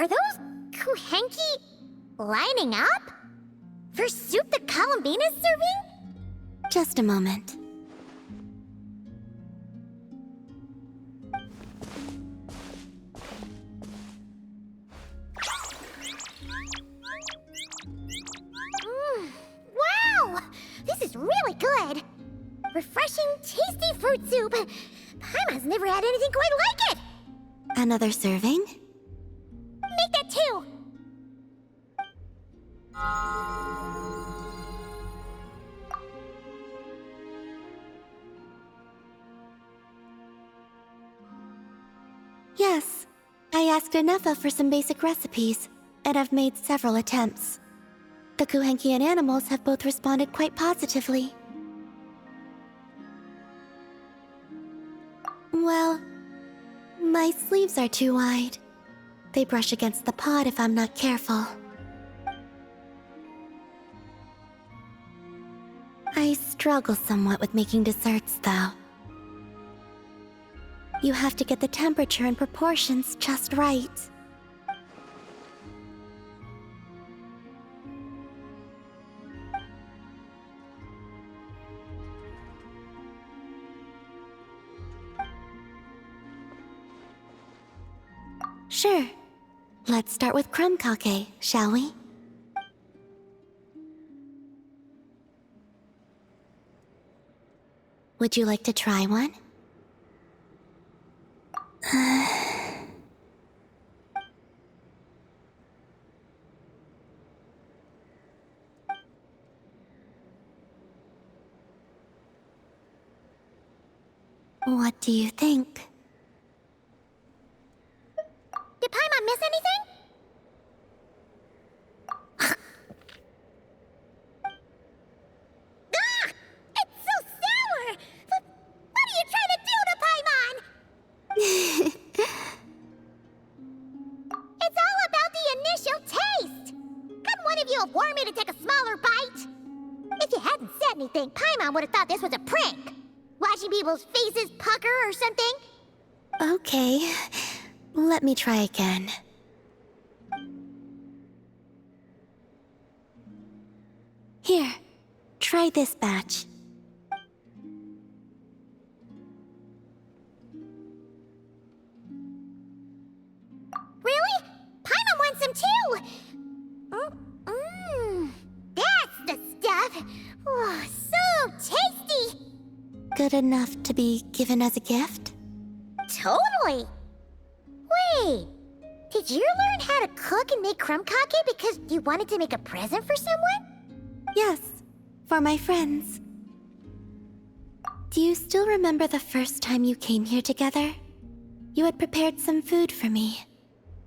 Are those Kuhenki lining up? For soup that Columbina's serving? Just a moment. Wow! This is really good! Refreshing, tasty fruit soup! Paimon's never had anything quite like it! Another serving? Make that two! Yes. I asked Anefa for some basic recipes, and I've made several attempts. The Kuhenkian animals have both responded quite positively. Well, my sleeves are too wide. They brush against the pot if I'm not careful. I struggle somewhat with making desserts, though. You have to get the temperature and proportions just right. Sure. Let's start with crumb kake, shall we? Would you like to try one? What do you think? Did Paimon miss anything? Ah! It's so sour! What are you trying to do to Paimon? It's all about the initial taste! Couldn't one of you have warned me to take a smaller bite? If you hadn't said anything, Paimon would have thought this was a prank. Watching people's faces pucker or something. Okay. Let me try again. Here, try this batch. Really? Paimon wants some too! That's the stuff! Oh, so tasty! Good enough to be given as a gift? Totally! Wait, did you learn how to cook and make crumb kake because you wanted to make a present for someone? Yes, for my friends. Do you still remember the first time you came here together? You had prepared some food for me,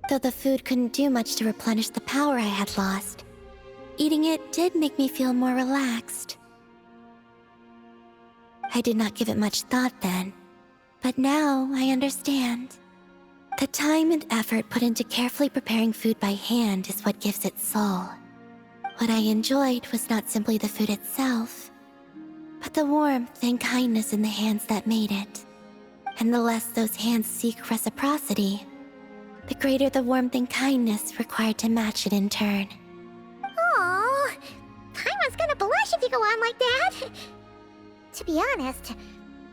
though the food couldn't do much to replenish the power I had lost. Eating it did make me feel more relaxed. I did not give it much thought then, but now I understand. The time and effort put into carefully preparing food by hand is what gives it soul. What I enjoyed was not simply the food itself, but the warmth and kindness in the hands that made it. And the less those hands seek reciprocity, the greater the warmth and kindness required to match it in turn. Oh, Paimon's gonna blush if you go on like that. To be honest,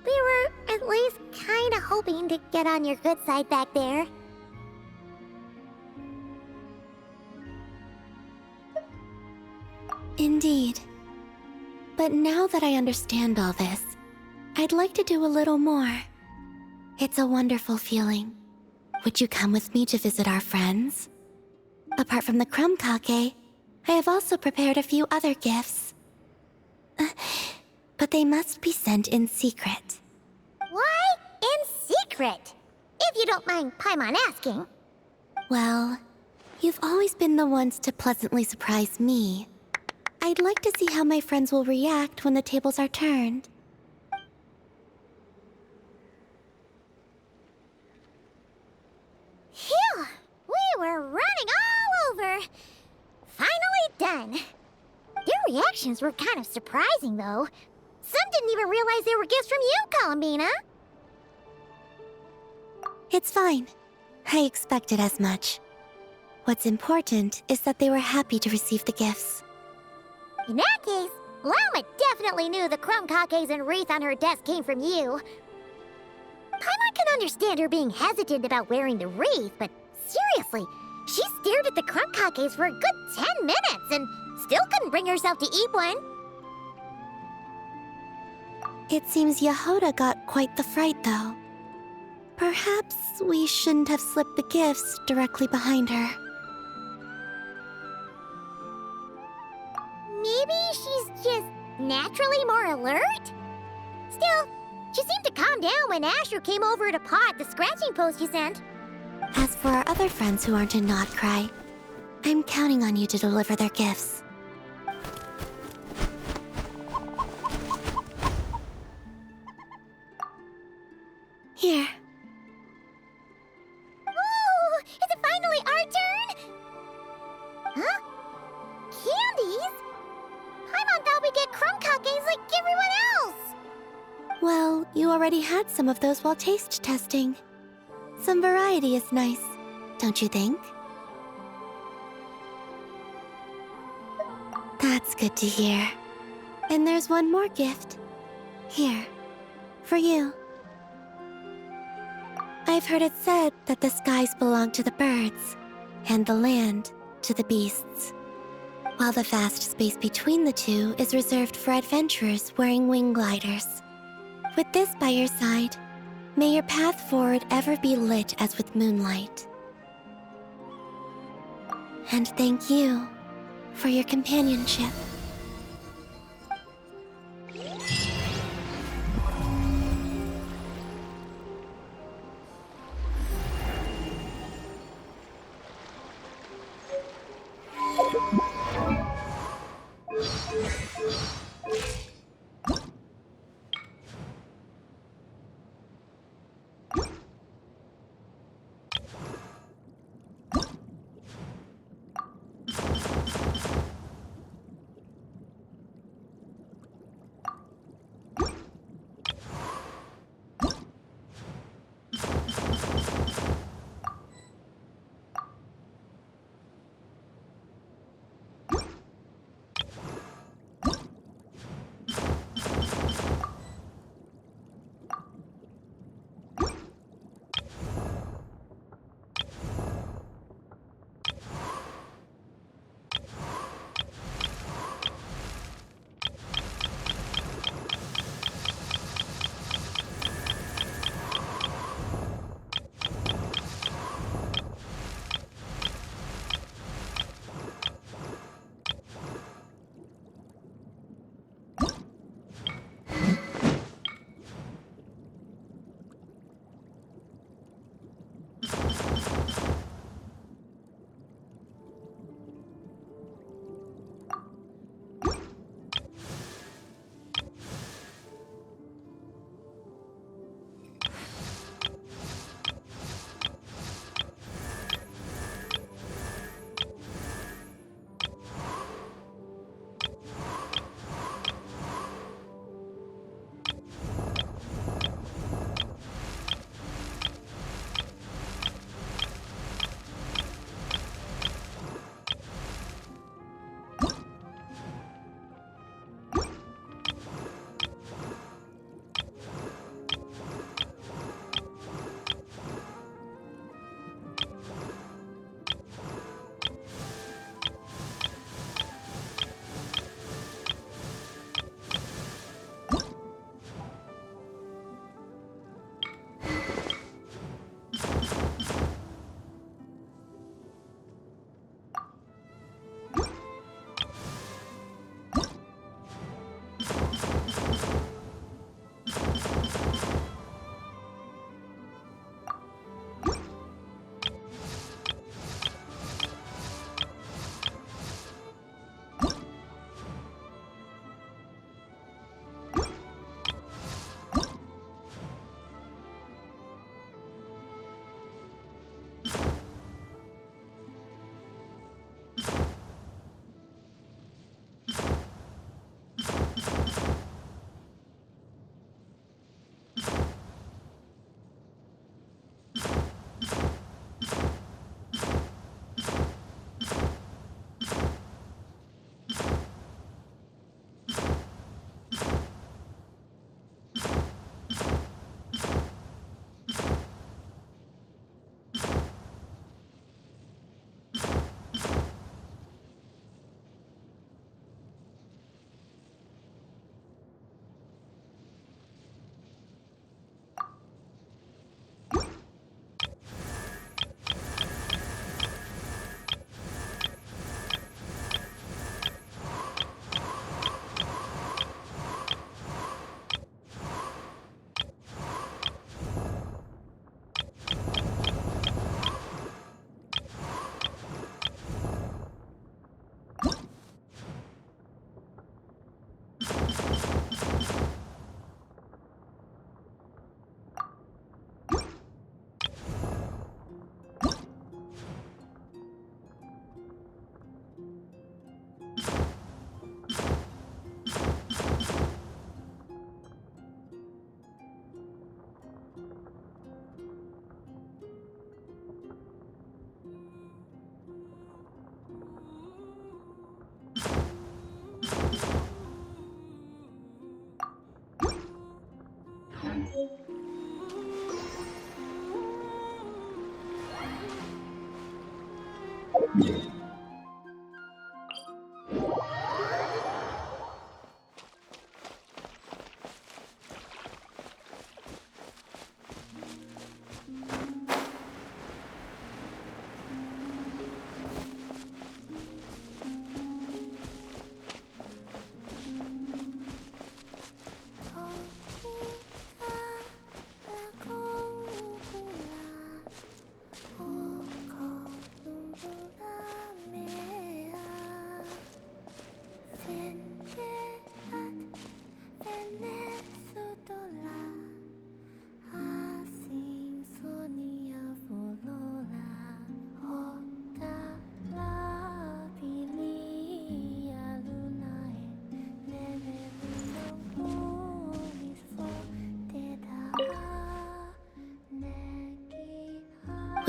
we were at least kinda hoping to get on your good side back there. Indeed. But now that I understand all this, I'd like to do a little more. It's a wonderful feeling. Would you come with me to visit our friends? Apart from the crumb kake, I have also prepared a few other gifts. But they must be sent in secret. Why in secret? If you don't mind Paimon asking. Well, you've always been the ones to pleasantly surprise me. I'd like to see how my friends will react when the tables are turned. Phew! We were running all over! Finally done! Their reactions were kind of surprising, though. Some didn't even realize they were gifts from you, Columbina! It's fine. I expected as much. What's important is that they were happy to receive the gifts. In that case, Llama definitely knew the crumb cakes and wreath on her desk came from you. Paimon can understand her being hesitant about wearing the wreath, but seriously, she stared at the crumb cakes for a good 10 minutes and still couldn't bring herself to eat one. It seems Yehoda got quite the fright, though. Perhaps we shouldn't have slipped the gifts directly behind her. Maybe she's just naturally more alert? Still, she seemed to calm down when Asher came over to paw at the scratching post you sent. As for our other friends who aren't a Not Cry, I'm counting on you to deliver their gifts. Here. Ooh, is it finally our turn? Huh? Candies? Paimon thought we'd get crumb cakes like everyone else. Well, you already had some of those while taste testing. Some variety is nice, don't you think? That's good to hear. And there's one more gift. Here, for you. I've heard it said that the skies belong to the birds, and the land to the beasts, while the vast space between the two is reserved for adventurers wearing wing gliders. With this by your side, may your path forward ever be lit as with moonlight. And thank you for your companionship.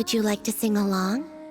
Would you like to sing along?